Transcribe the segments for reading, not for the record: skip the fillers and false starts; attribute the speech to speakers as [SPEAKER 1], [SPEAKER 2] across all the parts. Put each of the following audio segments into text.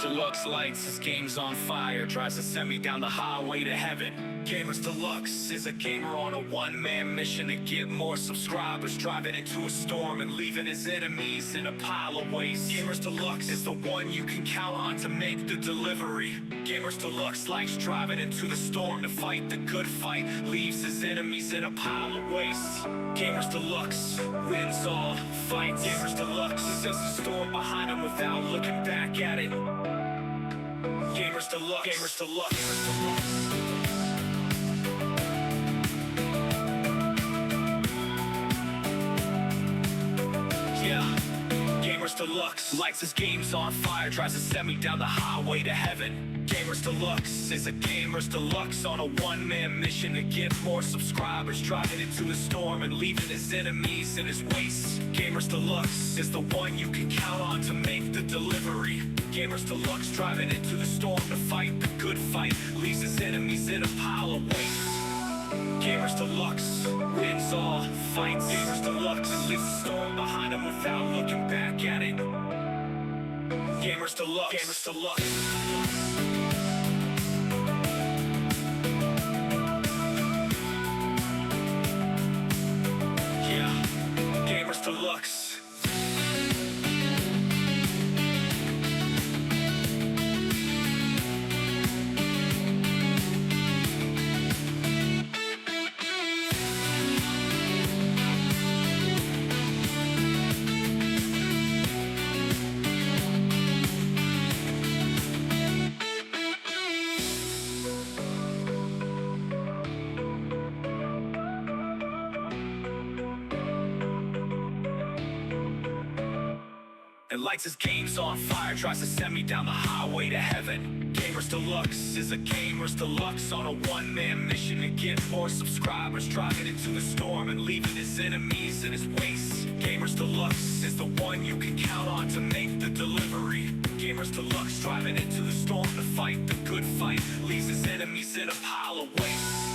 [SPEAKER 1] Deluxe lights his game's on fire, tries to send me down the highway to heaven. Gamers Deluxe is a gamer on a one-man mission to get more subscribers, driving into a storm and leaving his enemies in a pile of waste. Gamers Deluxe is the one you can count on to make the delivery. Gamers Deluxe likes driving into the storm to fight the good fight, leaves his enemies in a pile of waste. Gamers Deluxe wins all fights. Gamers Deluxe sees the storm behind him without looking back at it. Gamers Deluxe, Gamers Deluxe, Gamers Deluxe. Gamers Deluxe lights his games on fire, tries to send me down the highway to heaven. Gamers Deluxe is a Gamers Deluxe on a one-man mission to get more subscribers, driving into the storm and leaving his enemies in his waste. Gamers Deluxe is the one you can count on to make the delivery. Gamers Deluxe driving into the storm to fight the good fight, leaves his enemies in a pile of waste. Gamers Deluxe wins all fights. Gamers Deluxe leaves the storm behind him without looking back at it. Gamers Deluxe, Gamers Deluxe. Yeah, Gamers Deluxe. And lights his games on fire, tries to send me down the highway to heaven. Gamers Deluxe is a Gamers Deluxe on a one-man mission to get more subscribers, driving into the storm and leaving his enemies in his waste. Gamers Deluxe is the one you can count on to make the delivery. Gamers Deluxe driving into the storm to fight the good fight, leaves his enemies in a pile of waste.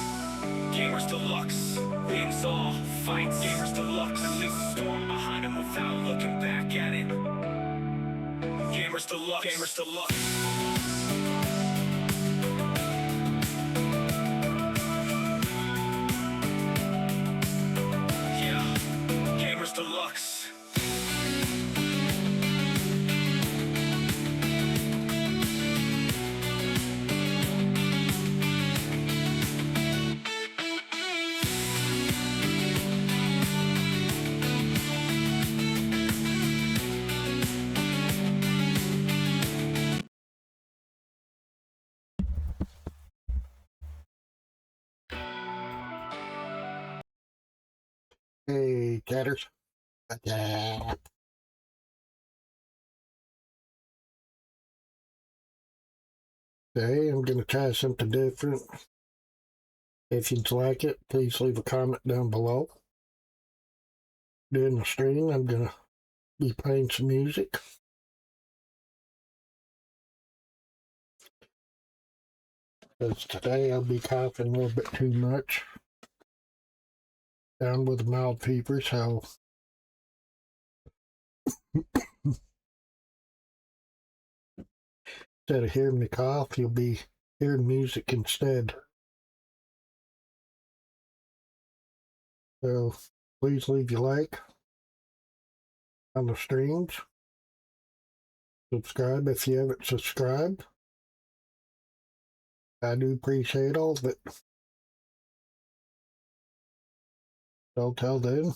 [SPEAKER 1] Gamers Deluxe wins all fights. Gamers Deluxe leaves the storm behind him without looking back at it. Gamers Deluxe, Gamers Deluxe. Yeah, Gamers Deluxe.
[SPEAKER 2] Hey, chatters. Today I'm going to try something different. If you'd like it, please leave a comment down below. During the stream, I'm going to be playing some music. Because today I'll be coughing a little bit too much. Down with a mild fever, so instead of hearing me cough, you'll be hearing music instead. So please leave your like on the streams. Subscribe if you haven't subscribed. I do appreciate all of it. So till then,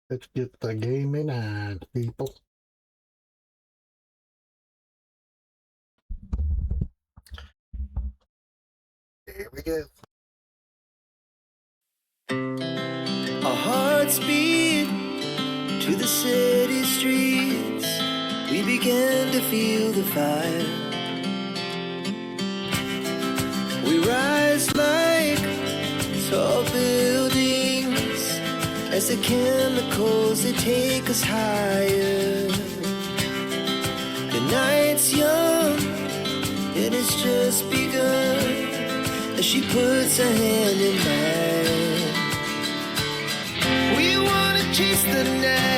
[SPEAKER 2] let's get the gaming on, people. Here we go.
[SPEAKER 3] Our hearts beat to the city streets. We began to feel the fire. We rise like tall buildings as the chemicals they take us higher. The night's young and it's just begun as she puts her hand in mine. We wanna chase the night.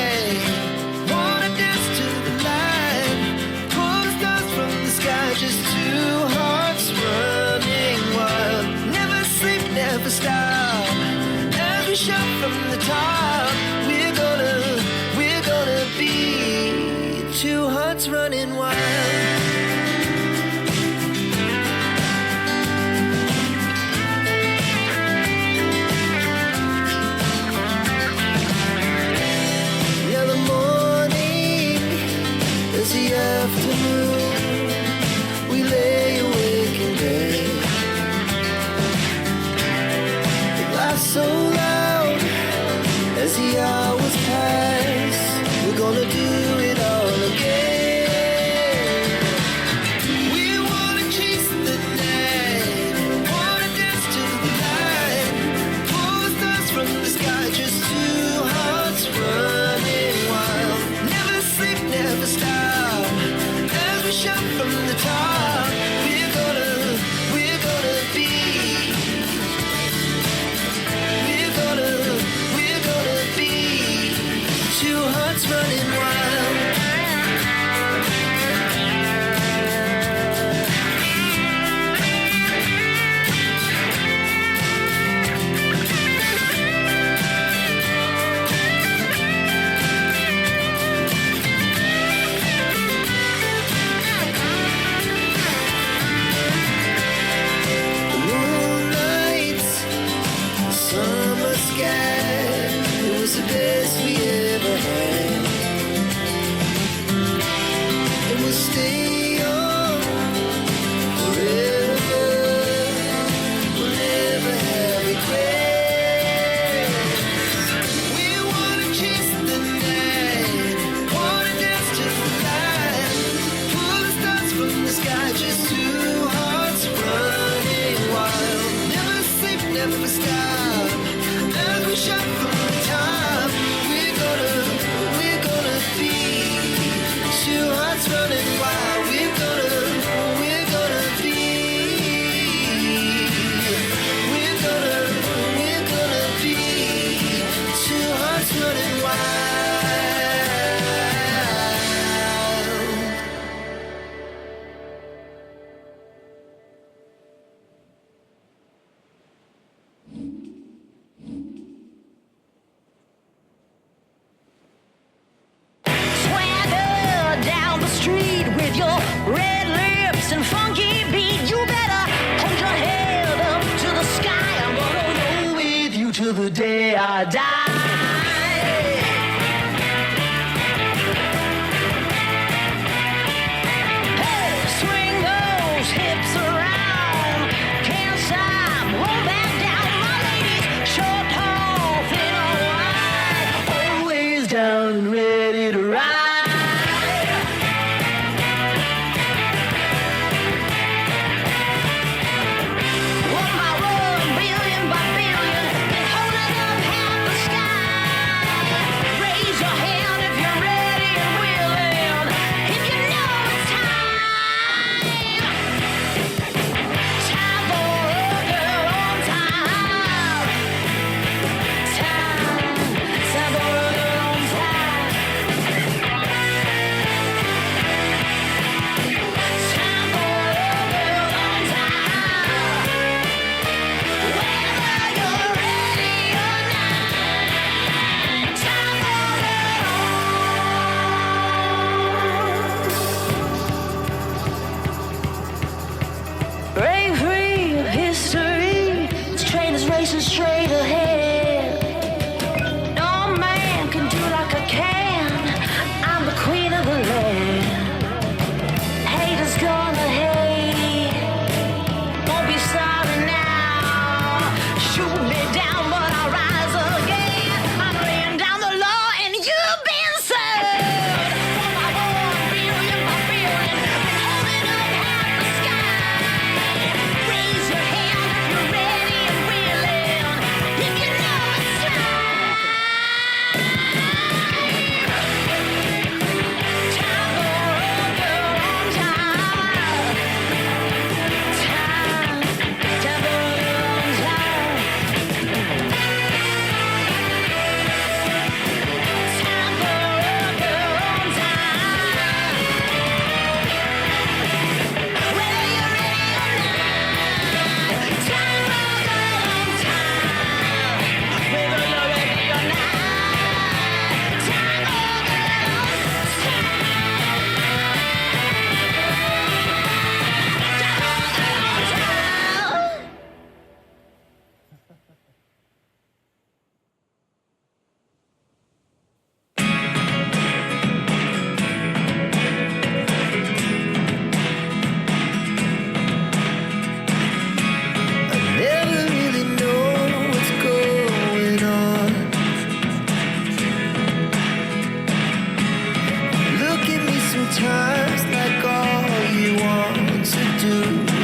[SPEAKER 4] nice and funky beat. You better hold your head up to the sky. I'm gonna roll with you till the day I die. Hey, swing those hips around. Can't stop, roll back down. My ladies, short, tall, thin or wide, always down and ready to ride. One by one, billion by billion, and holding up half the sky. Raise your hand if you're ready and willing, if you know it's time. Time for a girl on time. Time for a girl on time. Time for a girl on time. Whether you're ready or not, time for a break free of history. This train is racing straight ahead. No man can do like I can. I'm the queen of the land. Haters gonna hate. Won't be sorry now. Shoot me down, but I'll rise again. I'm laying down the law and you've been served. One by one, billion by billion, and holding up half the sky. Raise your hand if you're ready and willing, if you know it's time. Time for a girl on time. Time for a girl on time. Time for a girl on time. Whether you're ready or not, time for a girl on time. Whether you're ready or not, time for a girl on time.
[SPEAKER 3] Never really know what's going on. Look at me sometimes like all you want to do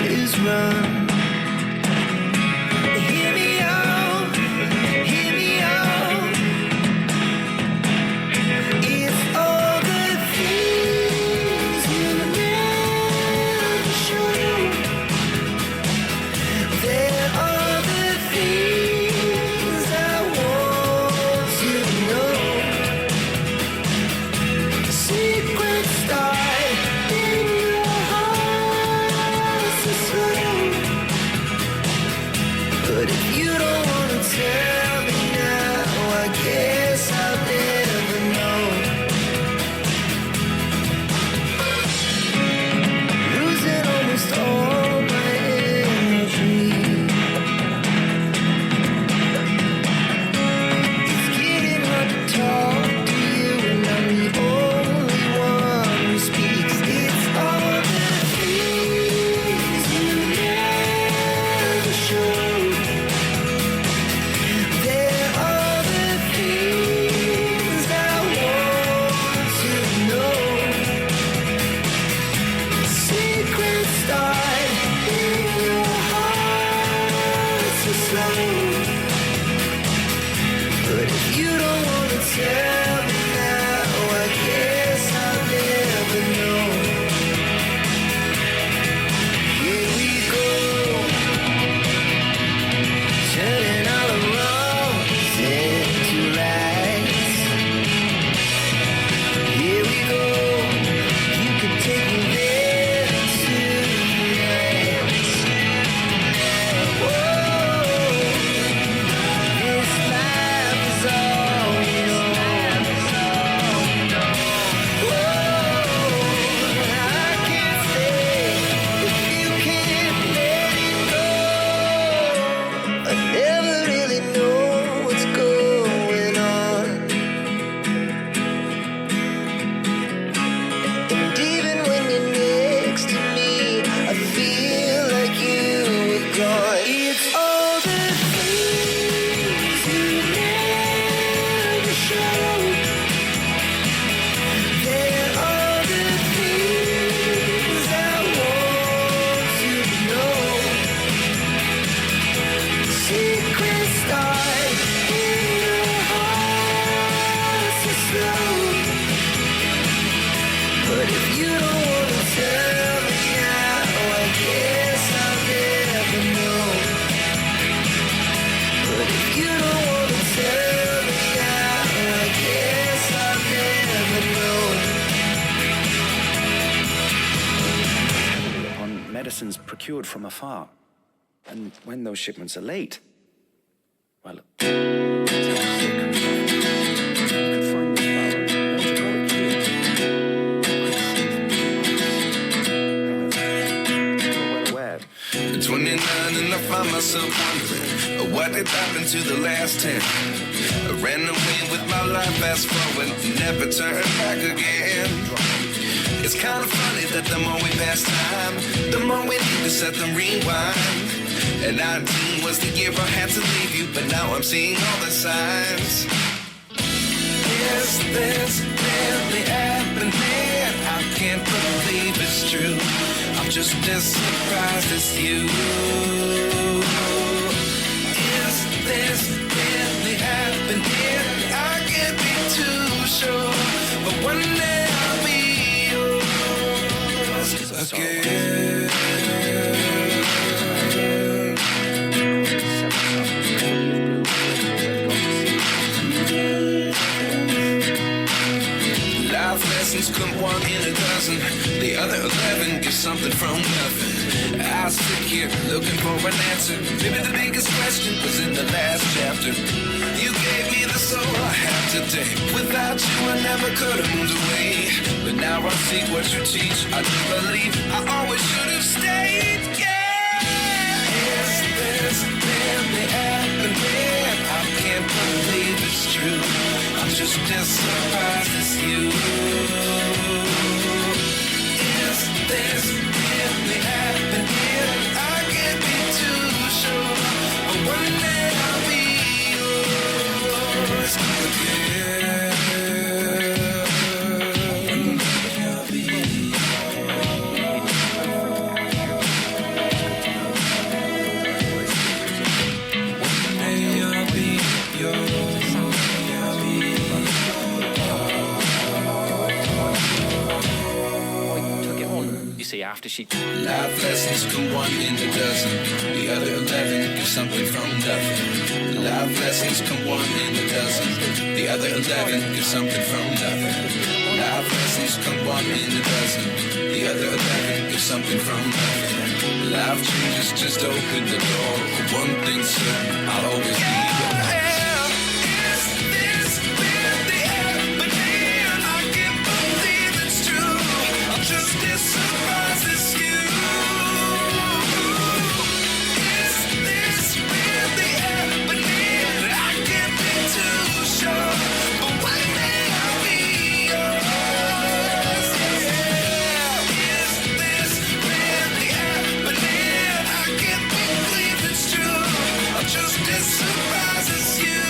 [SPEAKER 3] is run. Hear me out, hear me out. It's all the things you never show. There are the things I want to know. Secrets start in your heart so slow. But if you don't want to tell me now, I guess I'll never know. Losing almost all my energy. It's getting hard to talk to you, and I'm the only one who speaks. It's all the things you never show. There are the things I want to know. Secrets start in your heart so slow. But if you don't want to tell me now, I guess I'll never know. Here we go, turning all the wrongs into rights. Here we go, you can take me there tonight. Whoa, this life is all we know.
[SPEAKER 5] medicines procured from afar. And when those shipments are late, well, that's how sick you could find this flower, or to grow it here. However, you're well aware.
[SPEAKER 3] At 29 and I find myself wondering what did happen to the last 10. I ran away with my life, fast forward, never turn back again. It's kind of funny that the more we pass time, the more we need to set the rewind. And 19 was the year I had to leave you, but now I'm seeing all the signs. Is this really happening? I can't believe it's true. I'm just as surprised as you. Is this really happening? I can't be too sure, but one day I'll be yours again. Life lessons come one in a dozen. The other 11 give something from nothing. I sit here looking for an answer. Maybe the biggest question was in the last chapter. You gave me the soul I have today. Without you I never could have moved away. But now I see what you teach. I do believe I always should have stayed. Yeah. Is this really happening? I can't believe it's true. I'm just as surprised as you. Is this really happening? I can't be too sure, but one day I'll be yours again. One day I'll be
[SPEAKER 5] after she...
[SPEAKER 3] Life lessons come one in a dozen. The other 11 give something from nothing. Life lessons come one in a dozen. The other 11 give something from nothing. Life lessons come one in a dozen. The other 11 give something from nothing. Life changes just open the door. One thing's certain, I'll always be yours. Just as surprised as you. Is this really happening? I can't be too sure, but one day I'll be yours. Yeah. Is this really happening? I can't believe it's true. I'm just as surprised as you.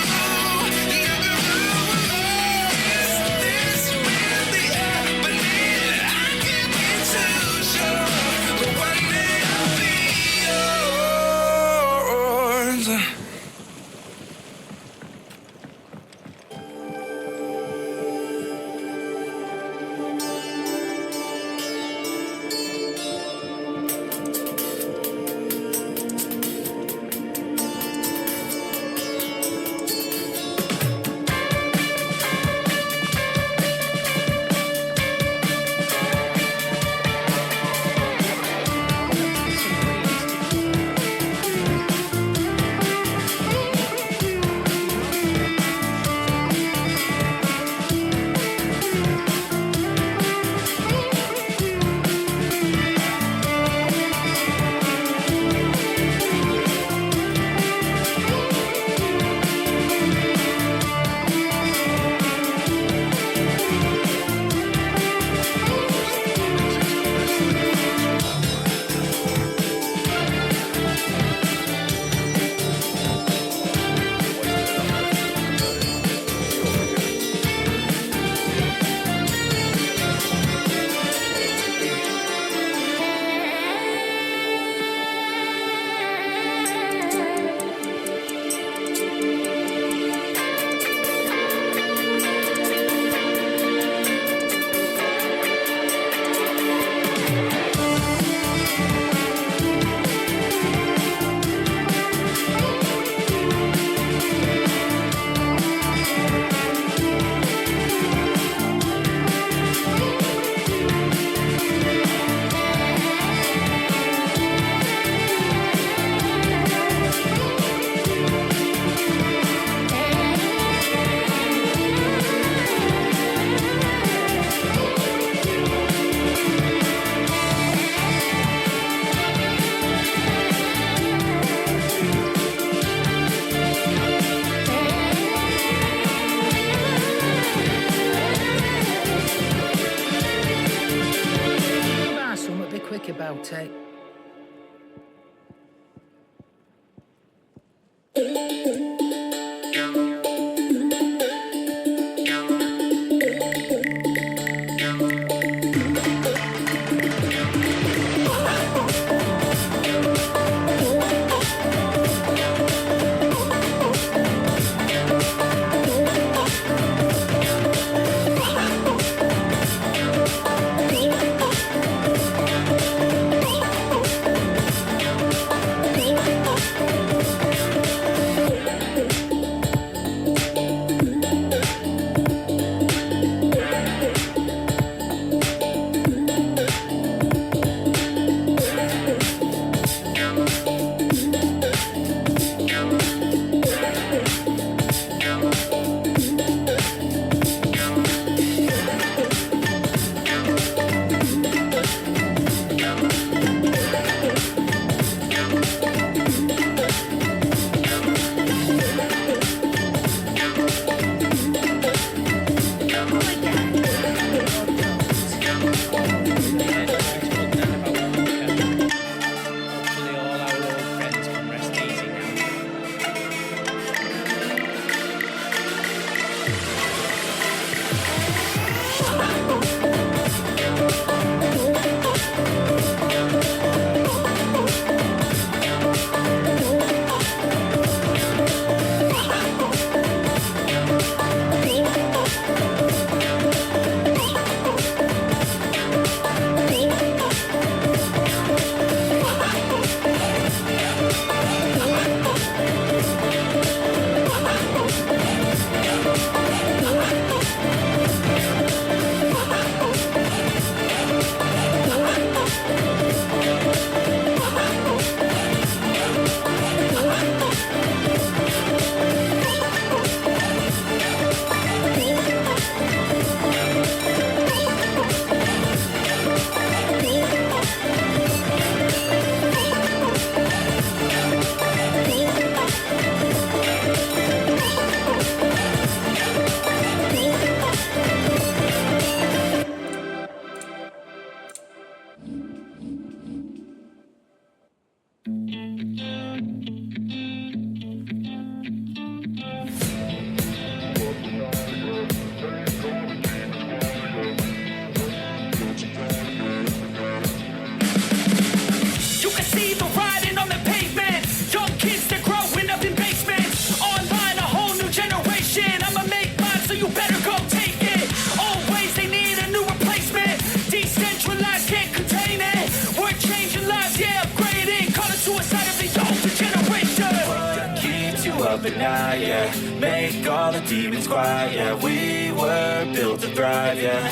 [SPEAKER 1] suicide of the older generation. What keeps you up at night, yeah? Make all the demons quiet, yeah. We were built to thrive, yeah.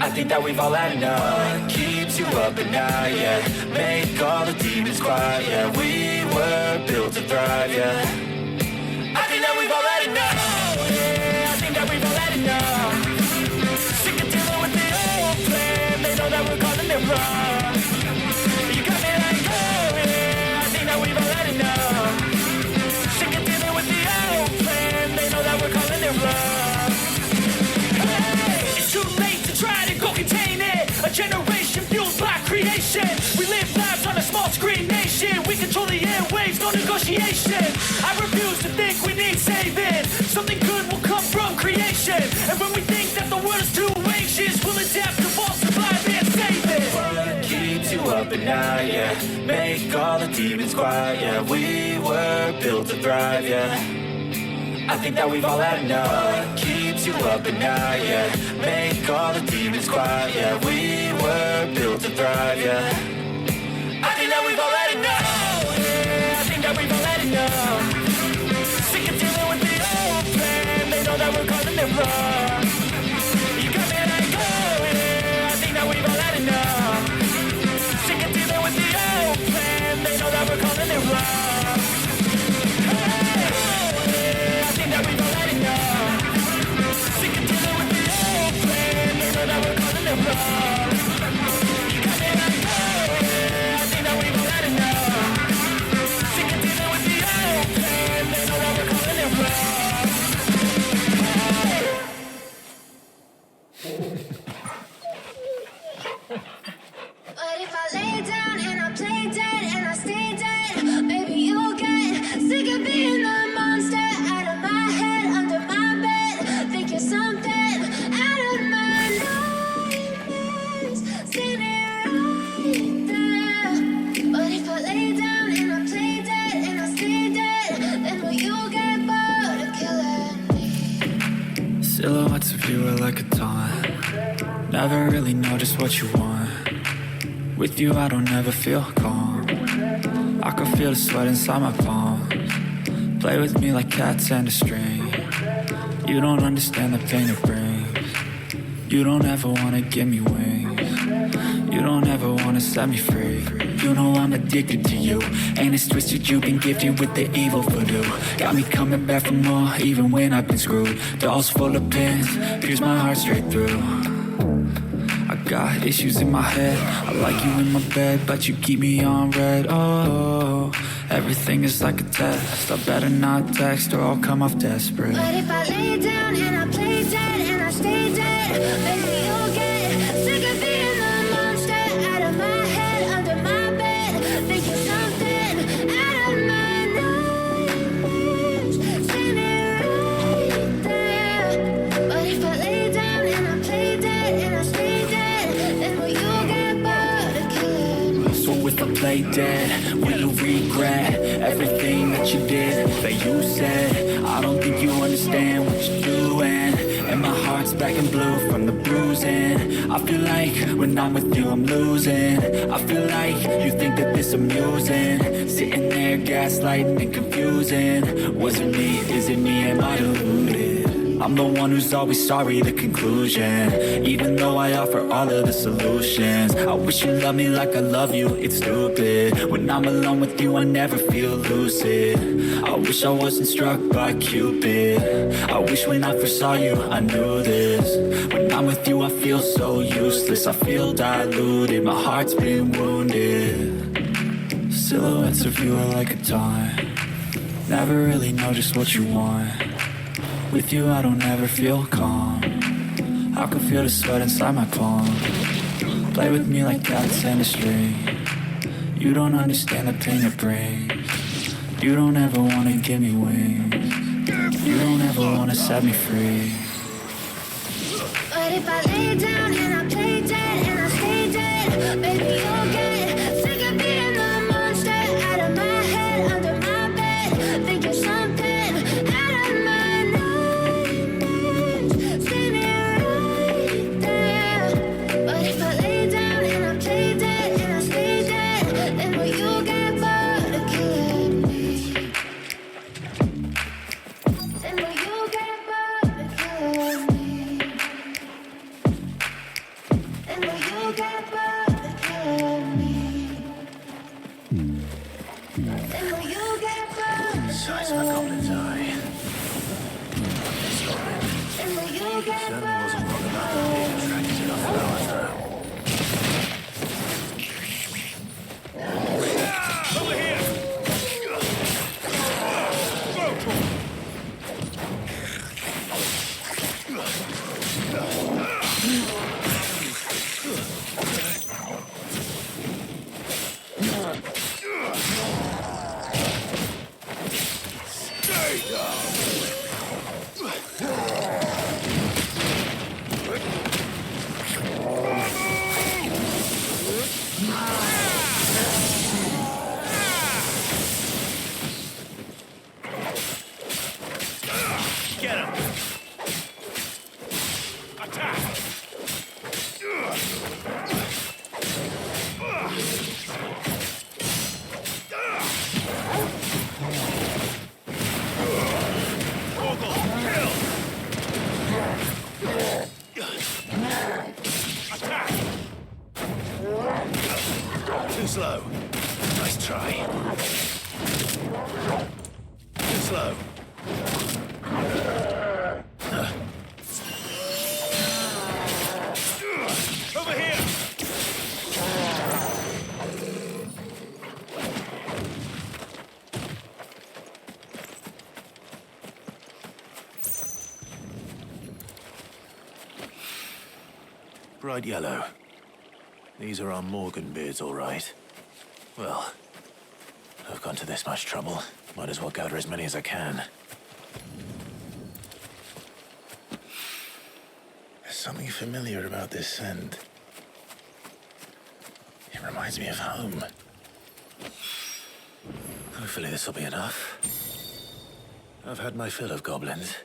[SPEAKER 1] I think that we've all had enough. What keeps you up at night, yeah? Make all the demons quiet, yeah. We were built to thrive, yeah. I think that we've all had enough. Yeah, I think that we've all had enough. Sick of dealing with the old plan. They know that we're calling it wrong. You got me like, oh yeah, I think that we've all had enough. Sick of dealing with the old plan. They know that we're calling it wrong. Hey, it's too late to try to go contain it. A generation fueled by creation. We live lives on a small screen nation. We control the airwaves, no negotiation. I refuse to think we need saving. Something good will come from creation. And when we think that the world is too anxious, we'll adapt, evolve, survive, and save it. What keeps you up at night, yeah? Make all the demons quiet, yeah. We were built to thrive, yeah. I think that we've all had enough. What keeps you up at night, yeah? Make all the demons quiet, yeah. We were built to thrive, yeah. I think that we've all had enough. Yeah, I think that we've all had enough. Sick of dealing with the old plan. They know that we're calling it wrong. You got me like, oh yeah, I think that we've all had enough. Sick of dealing with the old plan. They know that we're calling it wrong. Hey, oh yeah, I think that we've all had enough. Sick of dealing with the old plan. They know that we're calling it wrong. You got me like, oh yeah, I think that we've all had enough. Sick of dealing with the old plan. They know that we're calling it wrong.
[SPEAKER 4] But if I lay down and I play dead and I stay dead, maybe you'll get sick of being the monster out of my head, under my bed. Think you're something out of my nightmares, standing right there. But if I lay down and I play dead and I stay dead, then will you get bored of killing me?
[SPEAKER 6] Silhouettes of you are like a taunt. Never really know just what you want. With you I don't ever feel calm. I can feel the sweat inside my palms. Play with me like cats and a string. You don't understand the pain it brings. You don't ever wanna give me wings. You don't ever wanna set me free. You know I'm addicted to you, and it's twisted. You've been gifted with the evil voodoo. Got me coming back for more, even when I've been screwed. Dolls full of pins, pierce my heart straight through. I got issues in my head. I like you in my bed, but you keep me on red. Oh, everything is like a test. I better not text or I'll come off desperate.
[SPEAKER 4] But if I lay down and I play dead and I stay dead, maybe you'll get sick of being the monster out of my head, under my bed. Think you're something out of my nightmares, standing right there. But if I lay down and I play dead and I stay dead, then will you get bored of killing me?
[SPEAKER 6] So if I play dead, will you regret everything that you did, that you said? I don't think you understand what you're doing, and my heart's black and blue from the bruising. I feel like when I'm with you I'm losing. I feel like you think that this amusing, sitting there gaslighting and confusing. Was it me? Is it me? Am I deluded? I'm the one who's always sorry, the conclusion. Even though I offer all of the solutions, I wish you loved me like I love you, it's stupid. When I'm alone with you I never feel lucid. I wish I wasn't struck by Cupid. I wish when I first saw you I knew this. When I'm with you I feel so useless. I feel diluted, my heart's been wounded. Silhouettes of you are like a taunt. Never really know just what you want. With you I don't ever feel calm. I can feel the sweat inside my palm. Play with me like cats and a string. You don't understand the pain it brings. You don't ever wanna give me wings. You don't ever wanna set me free.
[SPEAKER 4] But if I lay down and I play dead and I stay dead, maybe you'll get sick of being the monster out of my head, under my bed. Think you're something out of my nightmares, standing right there. But if I lay down and I play dead and I stay dead, then will you get
[SPEAKER 5] size of a goblin's eye. This goblin certainly wasn't wrong about being attracted off flower throw.
[SPEAKER 1] Over here! Get him! Attack! Ogle, kill! Attack! Too slow. Nice try. Too slow. Over here!
[SPEAKER 5] Bright yellow. These are our Morgan beards, all right. Well, I've gone to this much trouble. Might as well gather as many as I can. There's something familiar about this scent. It reminds me of home. Hopefully this will be enough. I've had my fill of goblins.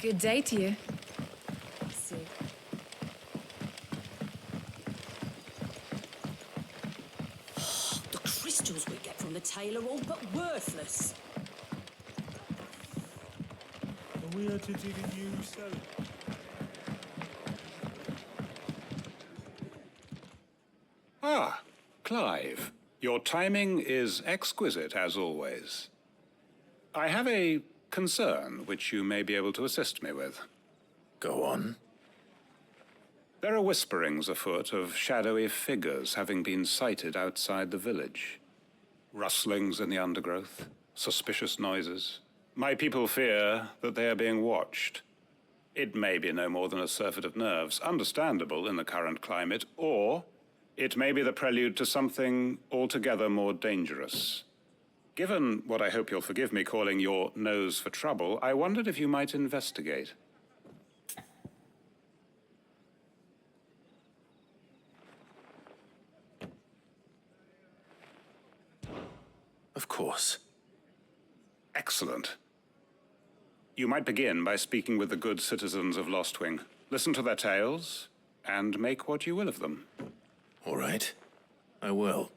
[SPEAKER 7] Good day to you.
[SPEAKER 8] The crystals we get from the tailor all but worthless.
[SPEAKER 9] Where did you sell it?
[SPEAKER 10] Ah, Clive. Your timing is exquisite, as always. I have a concern which you may be able to assist me with.
[SPEAKER 5] Go on.
[SPEAKER 10] There are whisperings afoot of shadowy figures having been sighted outside the village. Rustlings in the undergrowth, suspicious noises. My people fear that they are being watched. It may be no more than a surfeit of nerves, understandable in the current climate, or It may be the prelude to something altogether more dangerous. Given what I hope you'll forgive me calling your nose for trouble, I wondered if you might investigate.
[SPEAKER 5] Of course.
[SPEAKER 10] Excellent. You might begin by speaking with the good citizens of Lostwing. Listen to their tales, and make what you will of them.
[SPEAKER 5] All right. I will.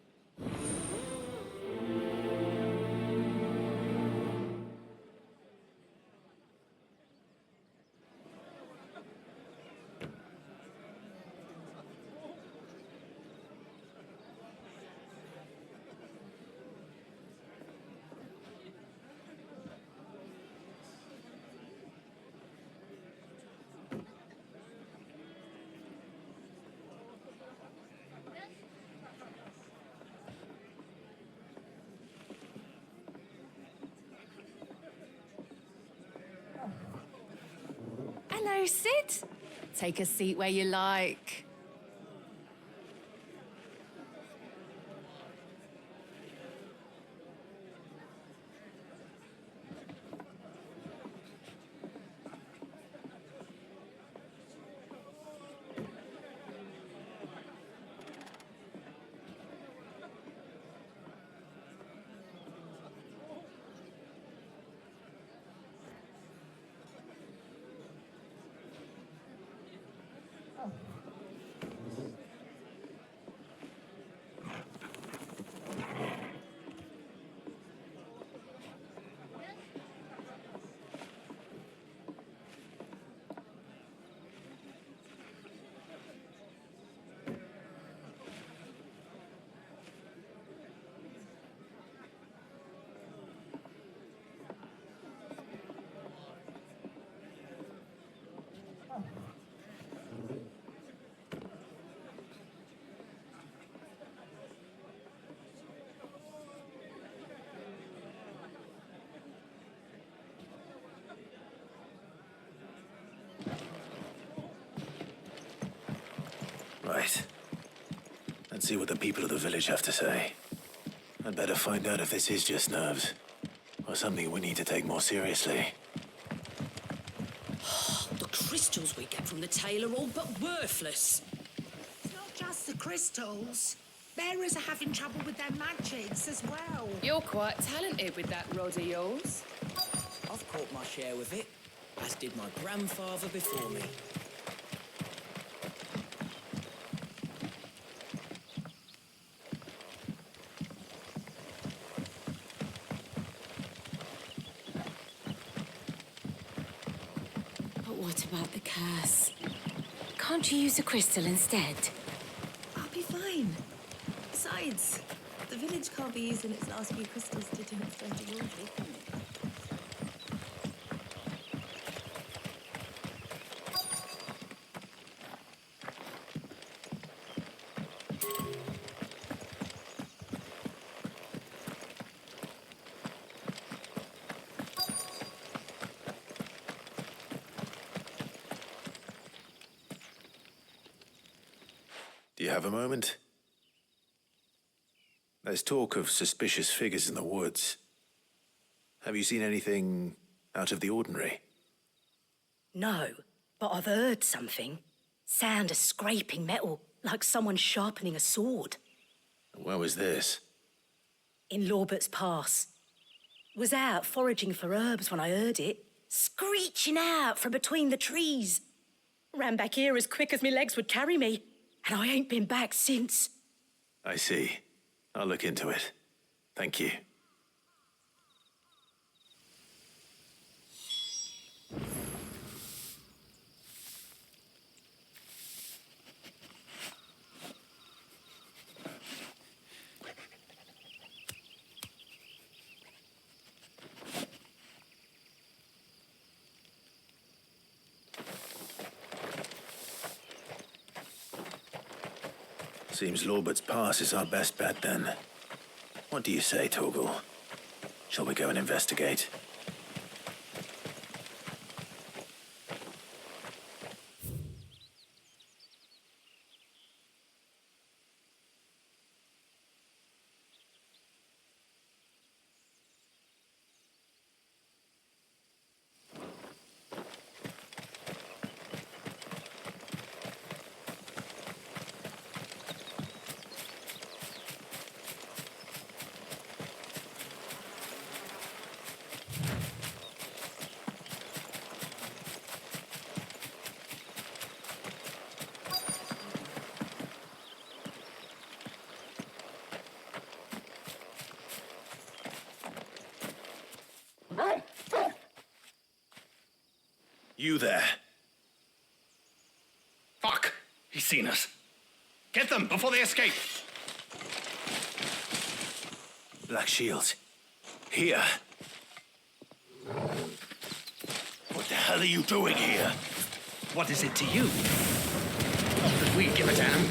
[SPEAKER 7] Hello, Sid. Take a seat where you like.
[SPEAKER 5] Right. Let's see what the people of the village have to say. I'd better find out if this is just nerves, or something we need to take more seriously.
[SPEAKER 8] The crystals we get from the tail are all but worthless.
[SPEAKER 11] It's not just the crystals. Bearers are having trouble with their magics as well.
[SPEAKER 7] You're quite talented with that rod of yours.
[SPEAKER 12] I've caught my share with it, as did my grandfather before me.
[SPEAKER 7] But what about the curse? Can't you use a crystal instead?
[SPEAKER 8] I'll be fine. Besides, the village can't be using its last few crystals to do its dirty laundry, can it?
[SPEAKER 5] Do you have a moment? There's talk of suspicious figures in the woods. Have you seen anything out of the ordinary?
[SPEAKER 13] No, but I've heard something. Sound of scraping metal, like someone sharpening a sword.
[SPEAKER 5] Where was this?
[SPEAKER 13] In Lorbert's Pass. Was out foraging for herbs when I heard it, screeching out from between the trees. Ran back here as quick as my legs would carry me, and I ain't been back since.
[SPEAKER 5] I see. I'll look into it. Thank you. Seems Lorbert's Pass is our best bet, then. What do you say, Torgal? Shall we go and investigate?
[SPEAKER 14] You there. Fuck! He's seen us. Get them before they escape! Black shields. Here. What the hell are you doing here? What is it to you? Not that we give a damn.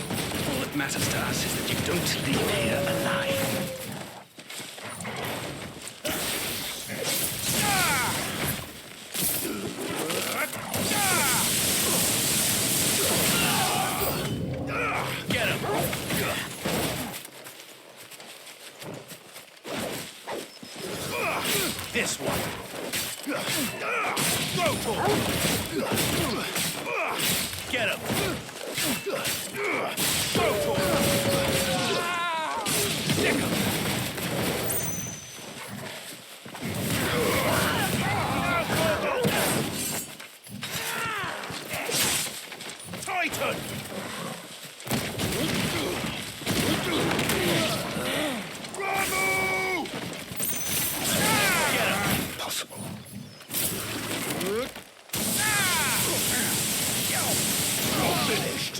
[SPEAKER 14] All that matters to us is that you don't leave here alive. Get him! This one. Go for it! Get him! Go for it! Stick him! Titan! Bravo! Get him! Impossible. You're finished.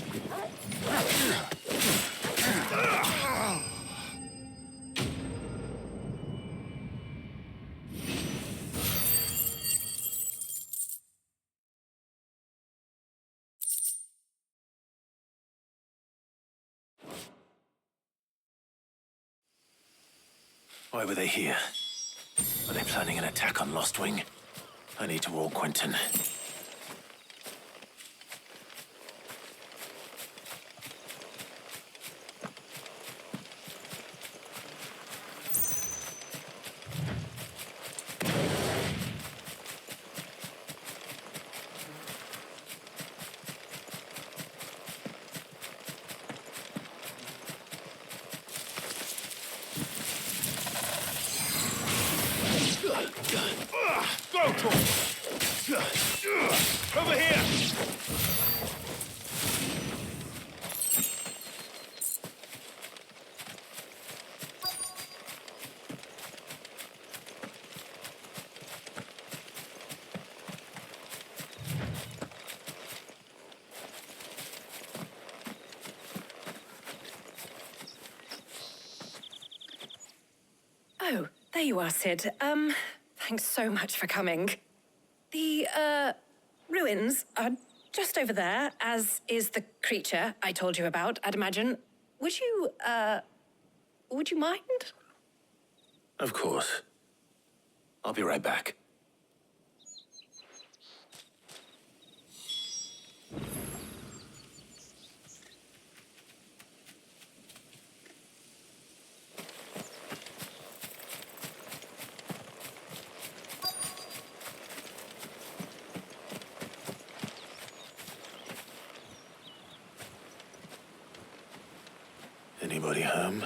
[SPEAKER 14] Why were they here? Are they planning an attack on Lost Wing? I need to warn Quentin. Go, Tor! Over here!
[SPEAKER 13] Oh, there you are, Sid. Thanks so much for coming. The, ruins are just over there, as is the creature I told you about, I'd imagine. Would you mind?
[SPEAKER 14] Of course. I'll be right back. Anybody home?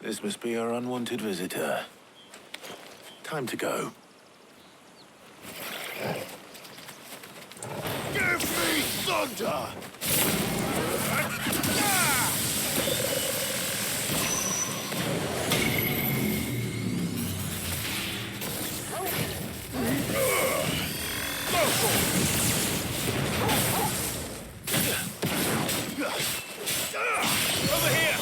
[SPEAKER 14] This must be our unwanted visitor. Time to go. Give me thunder! Over here!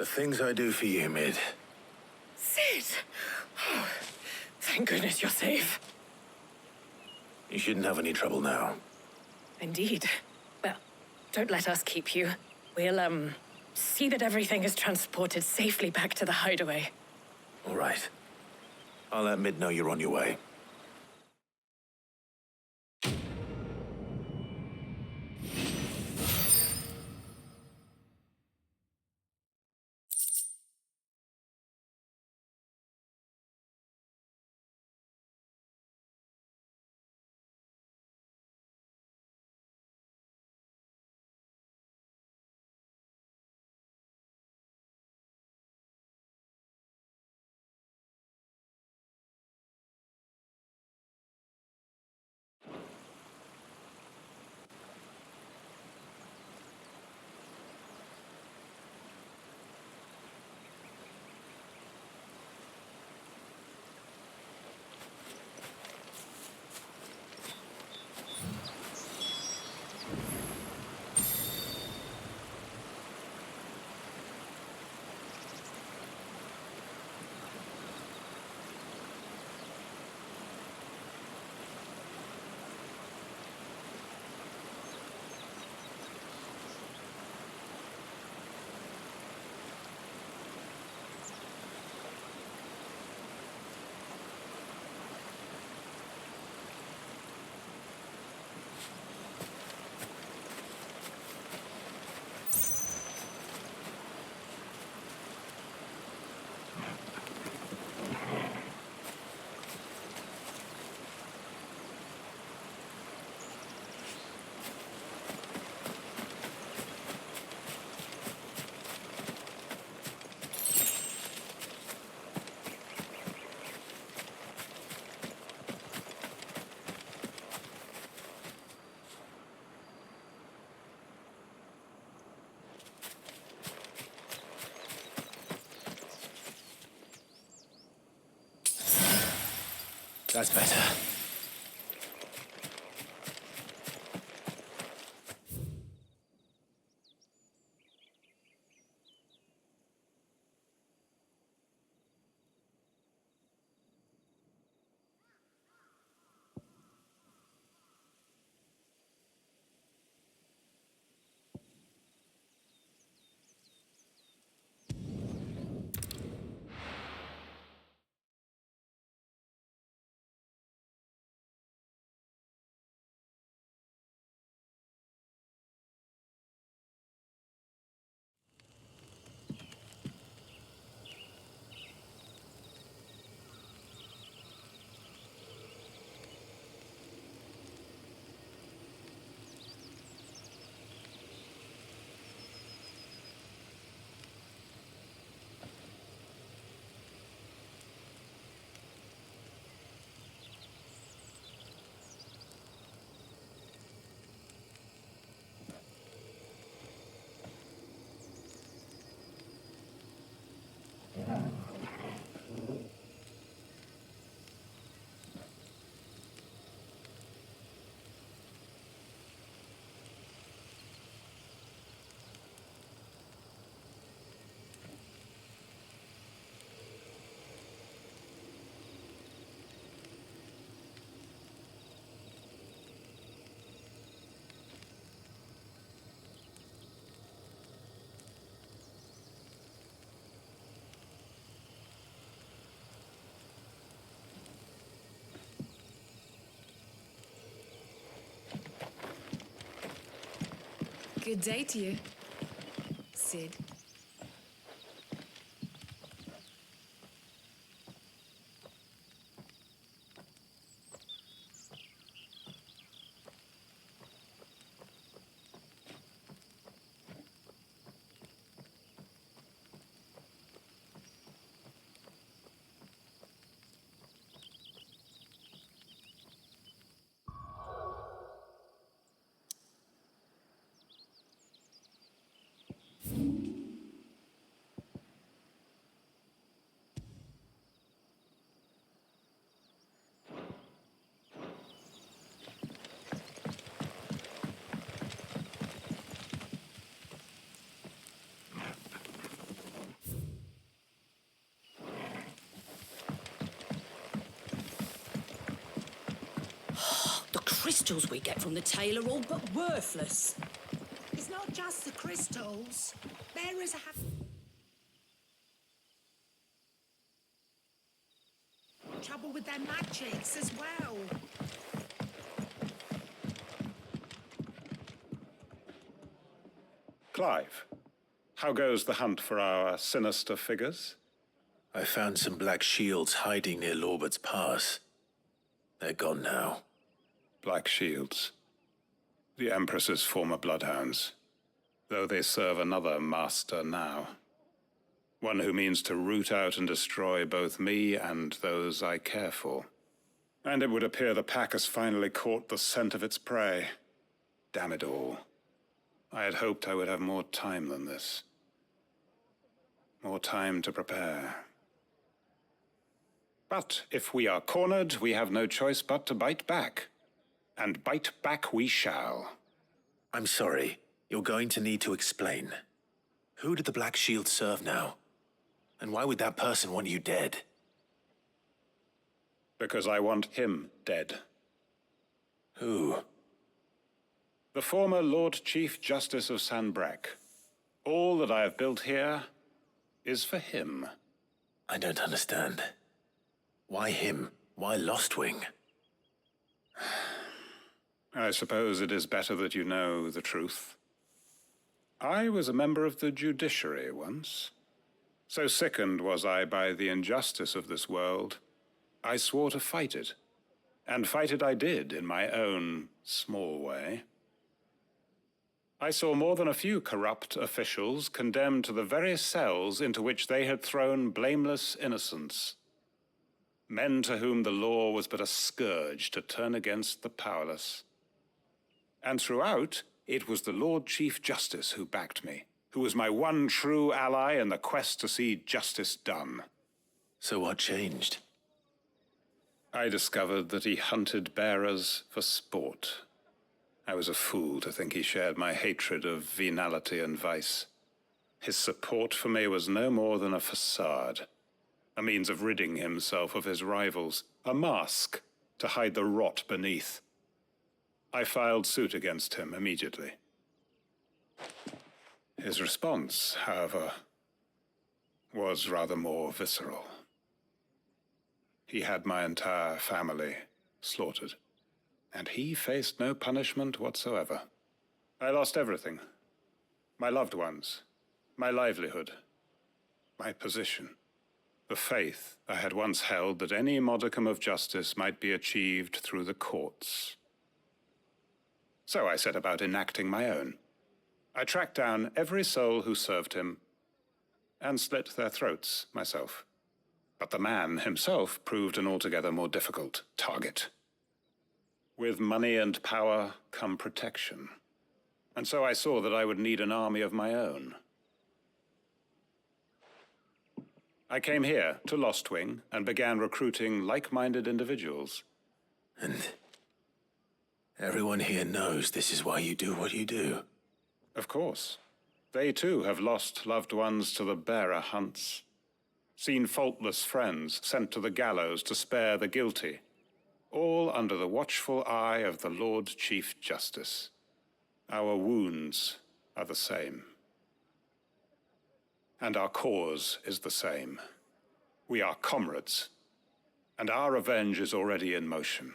[SPEAKER 15] The things I do for you, Mid.
[SPEAKER 13] Sid! Oh, thank goodness you're safe.
[SPEAKER 15] You shouldn't have any trouble now.
[SPEAKER 13] Indeed. Well, don't let us keep you. We'll, see that everything is transported safely back to the hideaway.
[SPEAKER 15] All right. I'll let Mid know you're on your way. That's better.
[SPEAKER 8] Good day to you, Sid.
[SPEAKER 13] crystals we get from the tail are all but worthless.
[SPEAKER 11] It's not just the crystals. Bearers have trouble with their magics as well.
[SPEAKER 10] Clive, how goes the hunt for our sinister figures?
[SPEAKER 15] I found some black shields hiding near Lorbert's Pass. They're gone now.
[SPEAKER 10] Black shields. The Empress's former bloodhounds, though they serve another master now. One who means to root out and destroy both me and those I care for. And it would appear the pack has finally caught the scent of its prey. Damn it all. I had hoped I would have more time than this. More time to prepare. But if we are cornered, we have no choice but to bite back. And bite back we shall.
[SPEAKER 15] I'm sorry. You're going to need to explain. Who did the Black Shield serve now? And why would that person want you dead?
[SPEAKER 10] Because I want him dead.
[SPEAKER 15] Who?
[SPEAKER 10] The former Lord Chief Justice of Sanbreque. All that I have built here is for him.
[SPEAKER 15] I don't understand. Why him? Why Lostwing?
[SPEAKER 10] I suppose it is better that you know the truth. I was a member of the judiciary once. So sickened was I by the injustice of this world, I swore to fight it. And fight it I did in my own small way. I saw more than a few corrupt officials condemned to the very cells into which they had thrown blameless innocents. Men to whom the law was but a scourge to turn against the powerless. And throughout, it was the Lord Chief Justice who backed me, who was my one true ally in the quest to see justice done.
[SPEAKER 15] So what changed?
[SPEAKER 10] I discovered that he hunted bearers for sport. I was a fool to think he shared my hatred of venality and vice. His support for me was no more than a facade, a means of ridding himself of his rivals, a mask to hide the rot beneath. I filed suit against him immediately. His response, however, was rather more visceral. He had my entire family slaughtered, and he faced no punishment whatsoever. I lost everything. My loved ones, my livelihood, my position, the faith I had once held that any modicum of justice might be achieved through the courts. So I set about enacting my own. I tracked down every soul who served him, and slit their throats myself. But the man himself proved an altogether more difficult target. With money and power come protection. And so I saw that I would need an army of my own. I came here to Lostwing and began recruiting like-minded individuals.
[SPEAKER 15] And everyone here knows this is why you do what you do.
[SPEAKER 10] Of course. They too have lost loved ones to the bearer hunts. Seen faultless friends sent to the gallows to spare the guilty. All under the watchful eye of the Lord Chief Justice. Our wounds are the same. And our cause is the same. We are comrades. And our revenge is already in motion.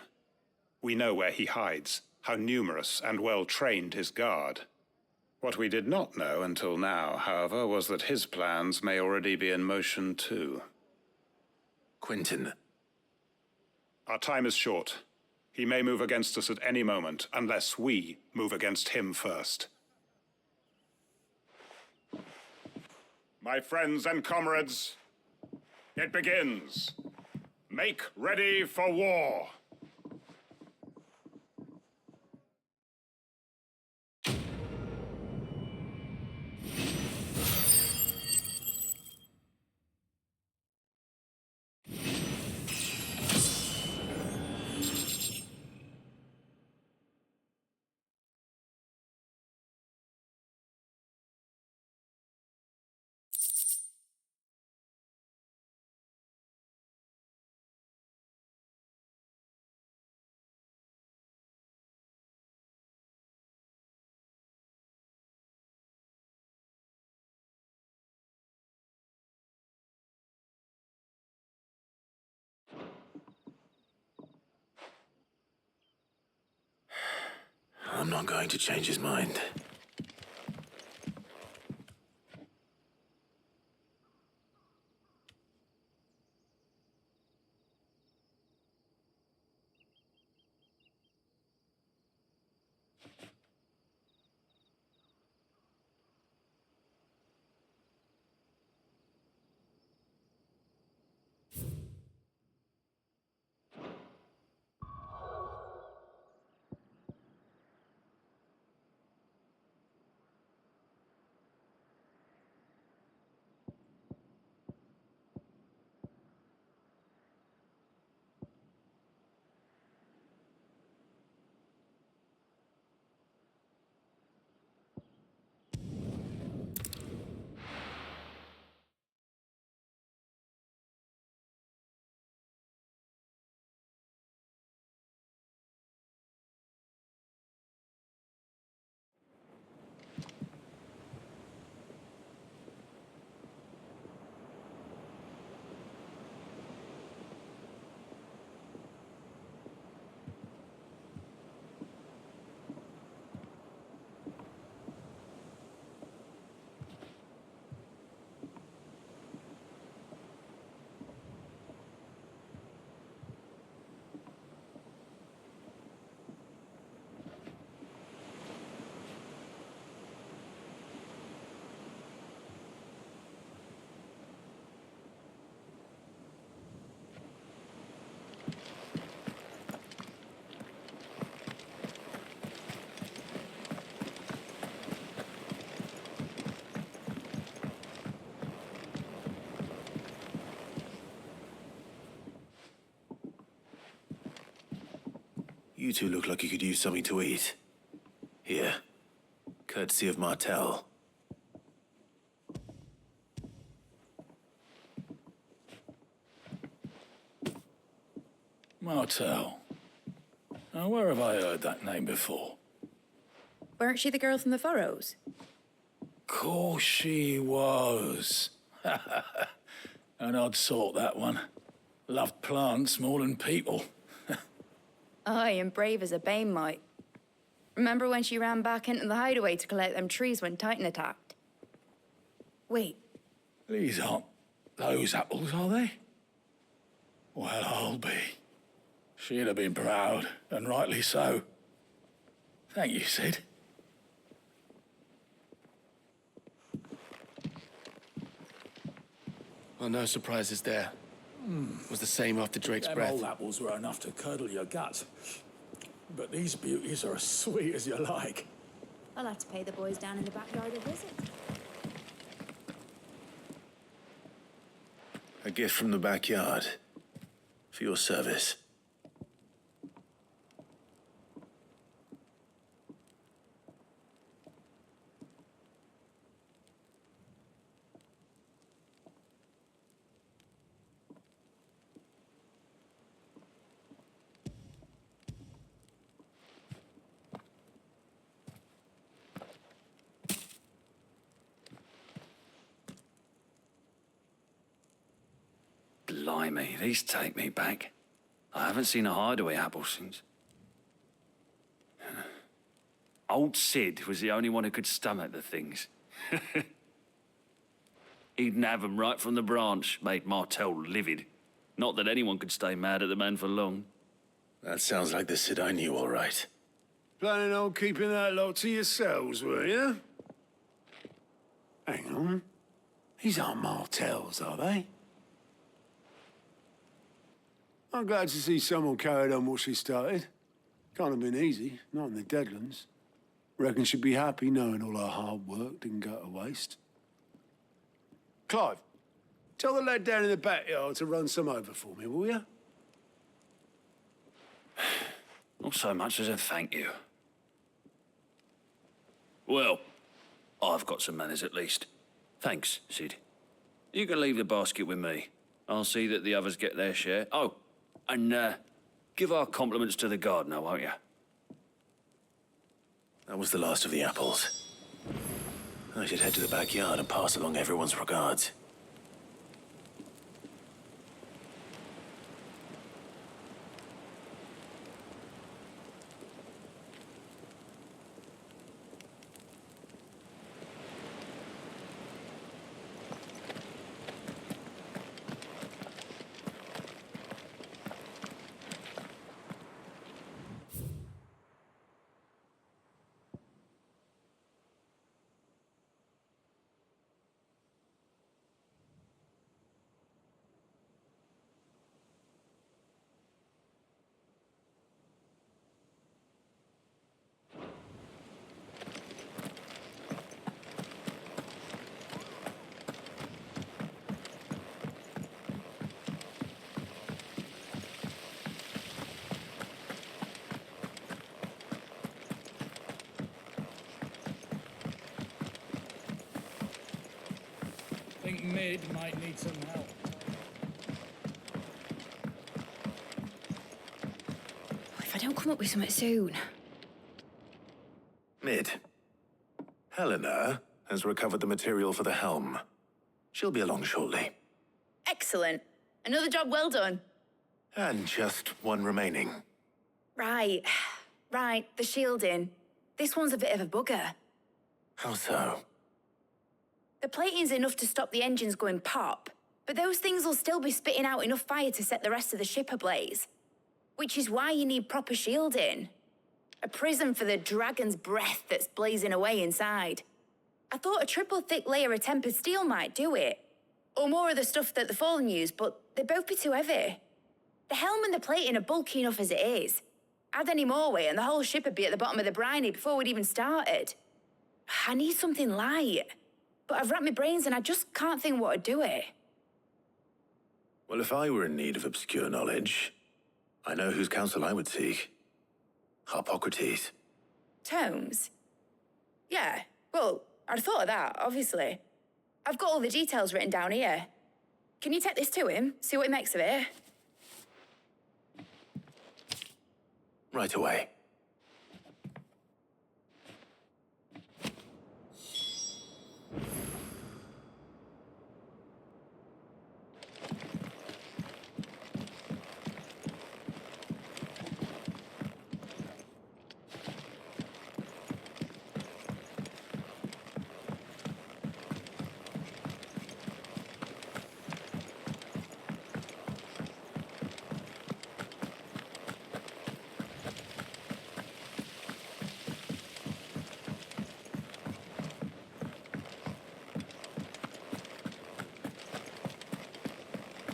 [SPEAKER 10] We know where he hides, how numerous and well-trained his guard. What we did not know until now, however, was that his plans may already be in motion too.
[SPEAKER 15] Quentin.
[SPEAKER 10] Our time is short. He may move against us at any moment, unless we move against him first. My friends and comrades, it begins. Make ready for war.
[SPEAKER 15] I'm not going to change his mind. You two look like you could use something to eat. Here, courtesy of Martel.
[SPEAKER 16] Martel. Now, where have I heard that name before?
[SPEAKER 17] Weren't she the girl from the Furrows?
[SPEAKER 16] Course she was. An odd sort, that one. Loved plants more than people.
[SPEAKER 17] Aye, and brave as a bane might. Remember when she ran back into the hideaway to collect them trees when Titan attacked? Wait.
[SPEAKER 16] These aren't those apples, are they? Well, I'll be. She'd have been proud, and rightly so. Thank you, Sid.
[SPEAKER 18] Well, no surprises there. Was the same after Drake's
[SPEAKER 16] Them
[SPEAKER 18] breath.
[SPEAKER 16] old apples were enough to curdle your gut. But these beauties are as sweet as you like.
[SPEAKER 17] I'll have to pay the boys down in the backyard a visit.
[SPEAKER 15] A gift from the backyard. For your service.
[SPEAKER 5] Blimey, these take me back. I haven't seen a hideaway apple since. Old Sid was the only one who could stomach the things. He'd nab 'em right from the branch, made Martel livid. Not that anyone could stay mad at the man for long.
[SPEAKER 15] That sounds like the Sid I knew, all right.
[SPEAKER 9] Planning on keeping that lot to yourselves, were you? Hang on. These aren't Martels, are they? I'm glad to see someone carried on what she started. Can't have been easy, not in the Deadlands. Reckon she'd be happy knowing all her hard work didn't go to waste. Clive, tell the lad down in the backyard to run some over for me, will you?
[SPEAKER 5] Not so much as a thank you. Well, I've got some manners at least. Thanks, Sid. You can leave the basket with me. I'll see that the others get their share. Oh, and give our compliments to the gardener, won't you?
[SPEAKER 15] That was the last of the apples. I should head to the backyard and pass along everyone's regards.
[SPEAKER 16] Mid might need some help.
[SPEAKER 17] If I don't come up with something soon.
[SPEAKER 15] Mid. Helena has recovered the material for the helm. She'll be along shortly.
[SPEAKER 17] Excellent. Another job well done.
[SPEAKER 15] And just one remaining.
[SPEAKER 17] Right. The shielding. This one's a bit of a bugger.
[SPEAKER 15] How so?
[SPEAKER 17] The plating's enough to stop the engines going pop, but those things will still be spitting out enough fire to set the rest of the ship ablaze. Which is why you need proper shielding. A prism for the dragon's breath that's blazing away inside. I thought a triple thick layer of tempered steel might do it. Or more of the stuff that the Fallen use, but they'd both be too heavy. The helm and the plating are bulky enough as it is. Add any more weight and the whole ship would be at the bottom of the briny before we'd even started. I need something light. But I've racked my brains and I just can't think what would do it.
[SPEAKER 15] Well, if I were in need of obscure knowledge, I know whose counsel I would seek. Harpocrates.
[SPEAKER 17] Tomes? Yeah, well, I'd thought of that, obviously. I've got all the details written down here. Can you take this to him, see what he makes of it?
[SPEAKER 15] Right away.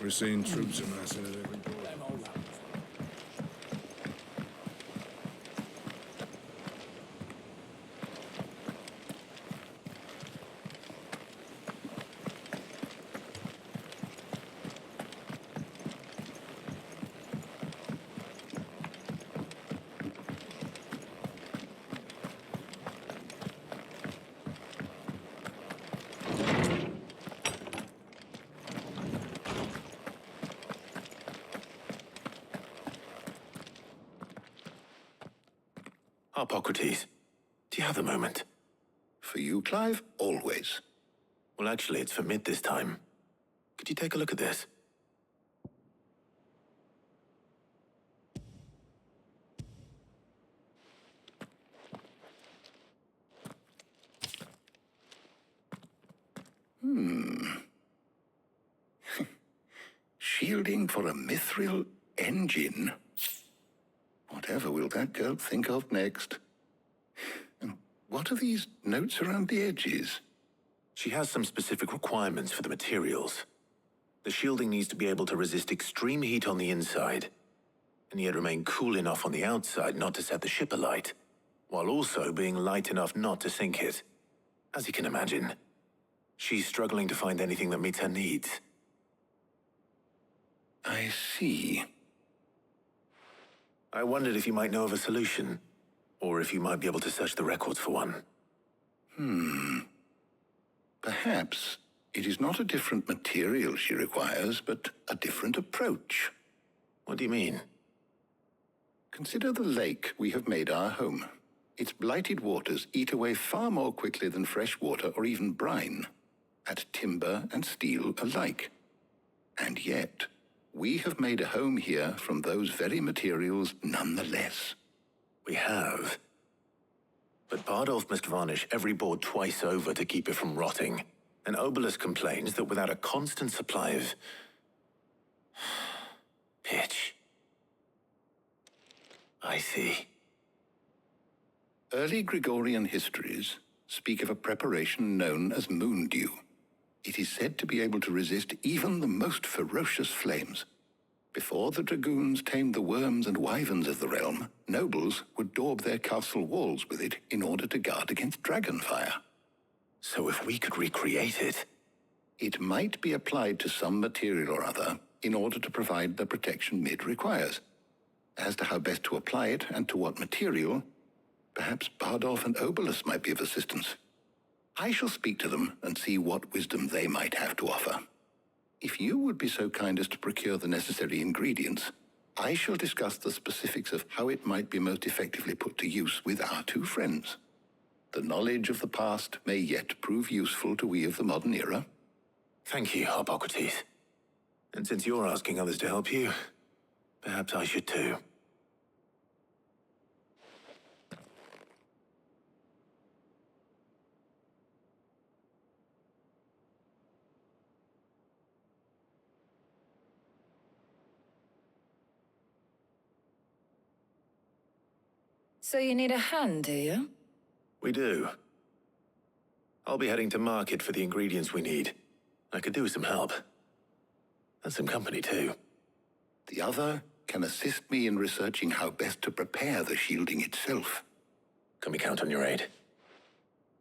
[SPEAKER 19] We're seeing troops amassing at every door.
[SPEAKER 15] Harpocrates, do you have a moment?
[SPEAKER 20] For you, Clive? Always.
[SPEAKER 15] Well, actually, it's for Mid this time. Could you take a look at this?
[SPEAKER 20] Shielding for a mithril engine? Whatever will that girl think of next? And what are these notes around the edges?
[SPEAKER 15] She has some specific requirements for the materials. The shielding needs to be able to resist extreme heat on the inside, and yet remain cool enough on the outside not to set the ship alight, while also being light enough not to sink it. As you can imagine, she's struggling to find anything that meets her needs.
[SPEAKER 20] I see.
[SPEAKER 15] I wondered if you might know of a solution, or if you might be able to search the records for one.
[SPEAKER 20] Perhaps it is not a different material she requires, but a different approach.
[SPEAKER 15] What do you mean?
[SPEAKER 20] Consider the lake we have made our home. Its blighted waters eat away far more quickly than fresh water or even brine, at timber and steel alike. And yet, we have made a home here from those very materials nonetheless.
[SPEAKER 15] We have. But Bardolph must varnish every board twice over to keep it from rotting. And Obelus complains that without a constant supply of pitch. I see.
[SPEAKER 20] Early Gregorian histories speak of a preparation known as moon dew. It is said to be able to resist even the most ferocious flames. Before the dragoons tamed the worms and wyverns of the realm, nobles would daub their castle walls with it in order to guard against dragon fire.
[SPEAKER 15] So if we could recreate it...
[SPEAKER 20] It might be applied to some material or other in order to provide the protection Mid requires. As to how best to apply it and to what material, perhaps Bardolph and Obelus might be of assistance. I shall speak to them and see what wisdom they might have to offer. If you would be so kind as to procure the necessary ingredients, I shall discuss the specifics of how it might be most effectively put to use with our two friends. The knowledge of the past may yet prove useful to we of the modern era.
[SPEAKER 15] Thank you, Hippocrates. And since you're asking others to help you, perhaps I should too.
[SPEAKER 21] So you need a hand, do you?
[SPEAKER 15] We do. I'll be heading to market for the ingredients we need. I could do with some help. And some company, too.
[SPEAKER 20] The other can assist me in researching how best to prepare the shielding itself.
[SPEAKER 15] Can we count on your aid?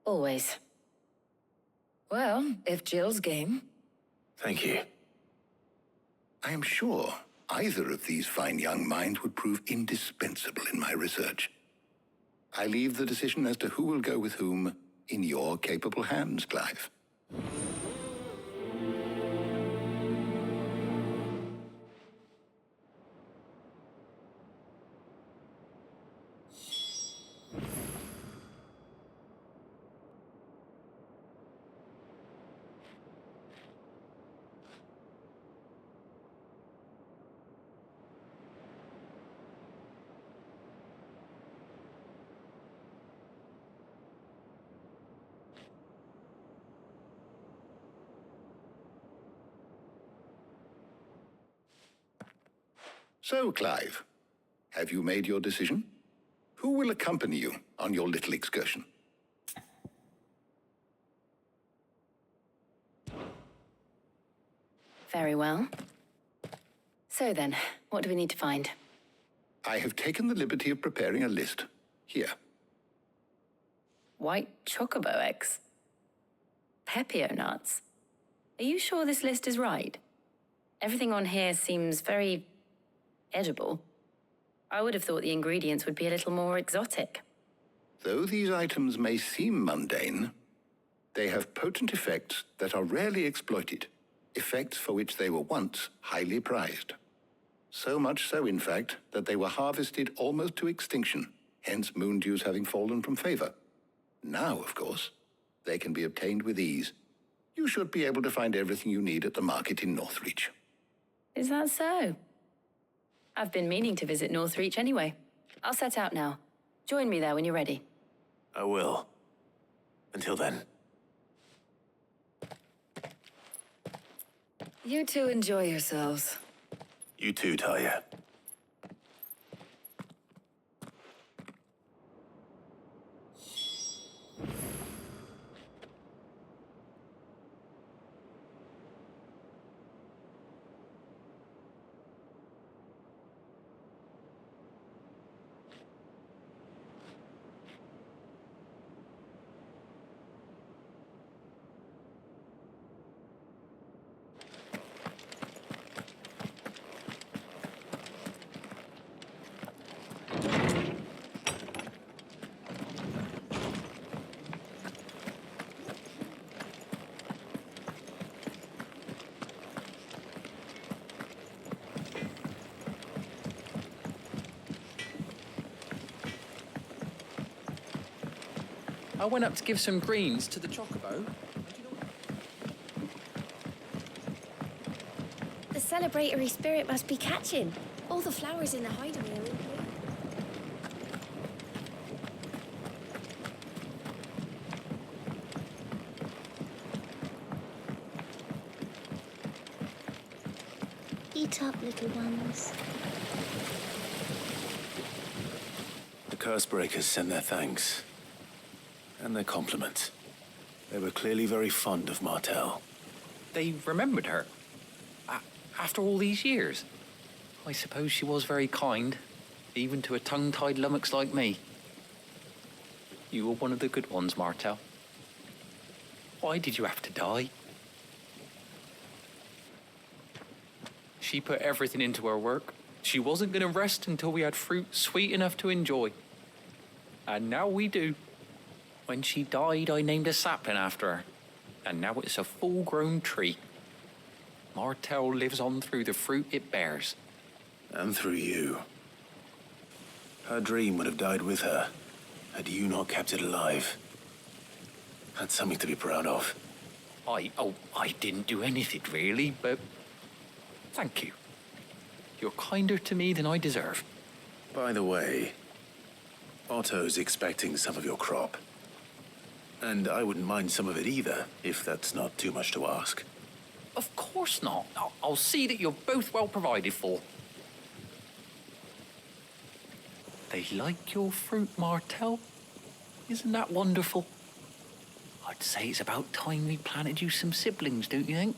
[SPEAKER 21] Always. Well, if Jill's game.
[SPEAKER 15] Thank you.
[SPEAKER 20] I am sure either of these fine young minds would prove indispensable in my research. I leave the decision as to who will go with whom in your capable hands, Clive. So, Clive, have you made your decision? Who will accompany you on your little excursion?
[SPEAKER 21] Very well. So then, what do we need to find?
[SPEAKER 20] I have taken the liberty of preparing a list. Here.
[SPEAKER 21] White chocobo eggs. Pepio nuts. Are you sure this list is right? Everything on here seems very edible. I would have thought the ingredients would be a little more exotic.
[SPEAKER 20] Though these items may seem mundane, they have potent effects that are rarely exploited, effects for which they were once highly prized. So much so, in fact, that they were harvested almost to extinction, hence moon dews having fallen from favor. Now, of course, they can be obtained with ease. You should be able to find everything you need at the market in Northreach.
[SPEAKER 21] Is that so? I've been meaning to visit Northreach anyway. I'll set out now. Join me there when you're ready.
[SPEAKER 15] I will. Until then.
[SPEAKER 21] You two enjoy yourselves.
[SPEAKER 15] You too, Talia.
[SPEAKER 22] I went up to give some greens to the chocobo.
[SPEAKER 7] The celebratory spirit must be catching. All the flowers in the hideaway are in bloom. Eat up, little ones.
[SPEAKER 15] The Cursebreakers send their thanks. And their compliments. They were clearly very fond of Martel.
[SPEAKER 22] They remembered her. After all these years. I suppose she was very kind, even to a tongue-tied lummox like me. You were one of the good ones, Martel. Why did you have to die? She put everything into her work. She wasn't going to rest until we had fruit sweet enough to enjoy. And now we do. When she died, I named a sapling after her. And now it's a full-grown tree. Martell lives on through the fruit it bears.
[SPEAKER 15] And through you. Her dream would have died with her, had you not kept it alive. That's something to be proud of.
[SPEAKER 22] I didn't do anything really, but thank you. You're kinder to me than I deserve.
[SPEAKER 15] By the way, Otto's expecting some of your crop. And I wouldn't mind some of it either, if that's not too much to ask.
[SPEAKER 22] Of course not. I'll see that you're both well provided for. They like your fruit, Martell. Isn't that wonderful? I'd say it's about time we planted you some siblings, don't you think?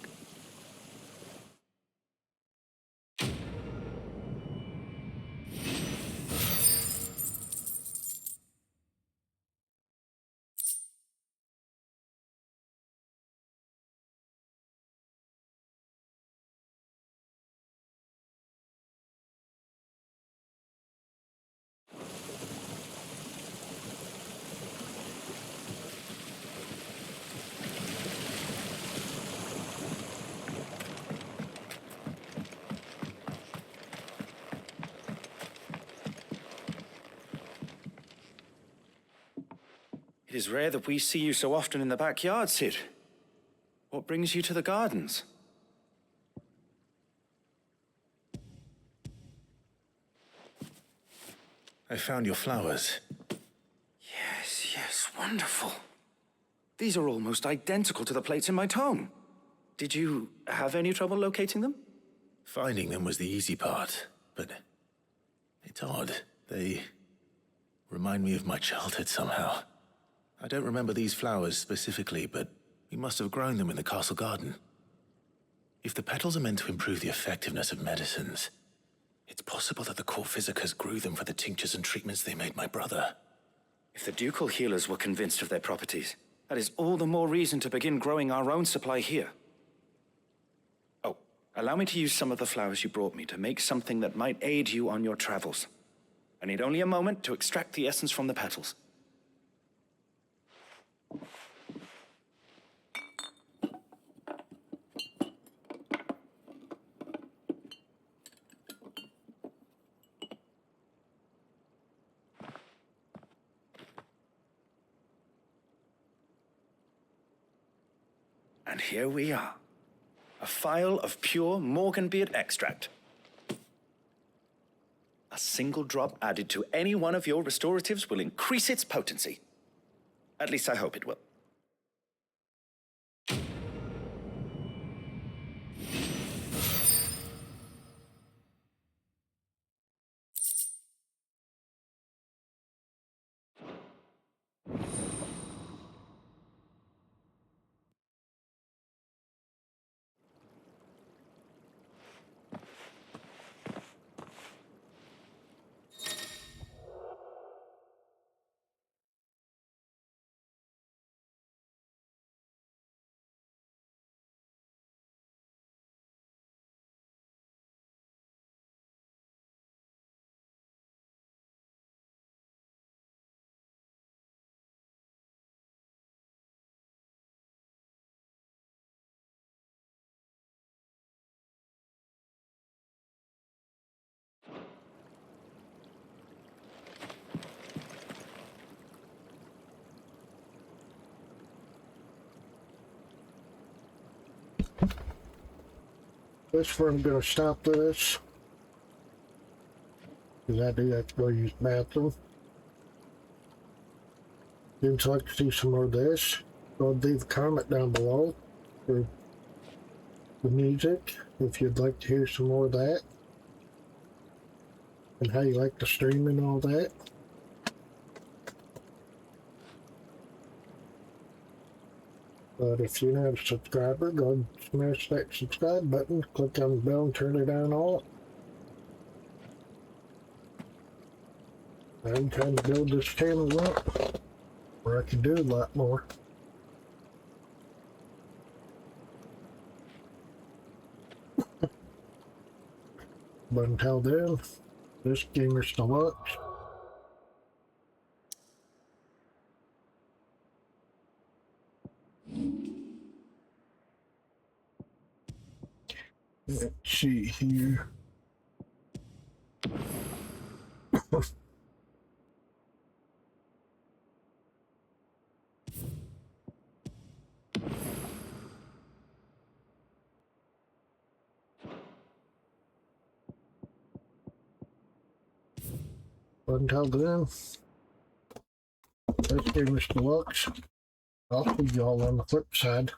[SPEAKER 2] It is rare that we see you so often in the backyard, Sid. What brings you to the gardens?
[SPEAKER 15] I found your flowers.
[SPEAKER 2] Yes, wonderful. These are almost identical to the plates in my tome. Did you have any trouble locating them?
[SPEAKER 15] Finding them was the easy part, but it's odd. They remind me of my childhood somehow. I don't remember these flowers specifically, but we must have grown them in the castle garden. If the petals are meant to improve the effectiveness of medicines, it's possible that the court physicers grew them for the tinctures and treatments they made my brother.
[SPEAKER 2] If the ducal healers were convinced of their properties, that is all the more reason to begin growing our own supply here. Oh, allow me to use some of the flowers you brought me to make something that might aid you on your travels. I need only a moment to extract the essence from the petals. And here we are. A phial of pure Morganbeard extract. A single drop added to any one of your restoratives will increase its potency. At least I hope it will.
[SPEAKER 3] That's where I'm going to stop this. Because I do have to go use the bathroom. If you'd like to see some more of this, go leave a comment down below for the music, if you'd like to hear some more of that. And how you like the stream and all that. But if you're not a subscriber, go and smash that subscribe button, click on the bell and turn it on all. I'm trying to build this channel up where I can do a lot more. But until then, this Gamer's Deluxe. Let's see here. Until then, let's do Mr. Lux. I'll see y'all on the flip side.